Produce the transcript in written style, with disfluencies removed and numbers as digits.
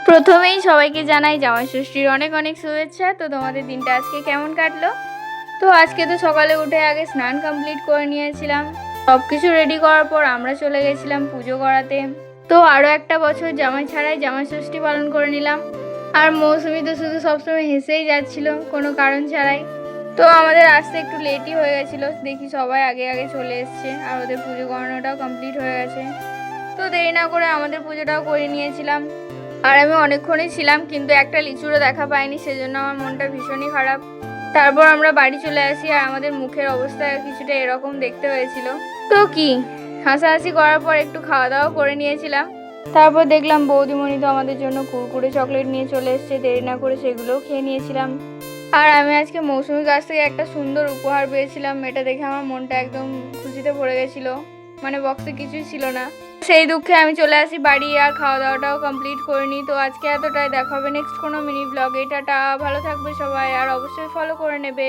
প্রথমেই সবাইকে জানাই জামাই ষষ্ঠীর অনেক অনেক শুভেচ্ছা। তো তোমাদের দিনটা আজকে কেমন কাটলো? তো আজকে তো সকালে উঠে আগে স্নান কমপ্লিট করে নিয়েছিলাম। সব কিছু রেডি করার পর আমরা চলে গেছিলাম পুজো করাতে। তো আরও একটা বছর জামাই ছাড়াই জামাই ষষ্ঠী পালন করে নিলাম। আর মৌসুমি তো শুধু সবসময় হেসেই যাচ্ছিল কোনো কারণ ছাড়াই। তো আমাদের আসতে একটু লেটই হয়ে গেছিলো, দেখি সবাই আগে আগে চলে এসছে আর ওদের পুজো করানোটাও কমপ্লিট হয়ে গেছে। তো দেরি না করে আমাদের পুজোটাও করে নিয়েছিলাম। আর আমি অনেকক্ষণই ছিলাম, কিন্তু একটা লিচুরও দেখা পাইনি, সেজন্য আমার মনটা ভীষণই খারাপ। তারপর আমরা বাড়ি চলে আসি আর আমাদের মুখের অবস্থা কিছুটা এরকম দেখতে হয়েছিল। তো কি হাসাহাসি করার পর একটু খাওয়া দাওয়া করে নিয়েছিলাম। তারপর দেখলাম বৌদিমণি তো আমাদের জন্য কুরকুরে চকলেট নিয়ে চলে এসছে, দেরি না করে সেগুলোও খেয়ে নিয়েছিলাম। আর আমি আজকে মৌসুমীর কাছ থেকে একটা সুন্দর উপহার পেয়েছিলাম, এটা দেখে আমার মনটা একদম খুশিতে ভরে গেছিলো। মানে বক্সে কিছুই ছিল না। সেই দুঃখে আমি চলে আসি বাড়ি আর খাওয়া দাওয়াটাও কমপ্লিট করিনি। তো আজকে এতটাই, দেখা হবে নেক্সট কোনো মিনি ব্লগে। টাটা, ভালো থাকবে সবাই আর অবশ্যই ফলো করে নেবে।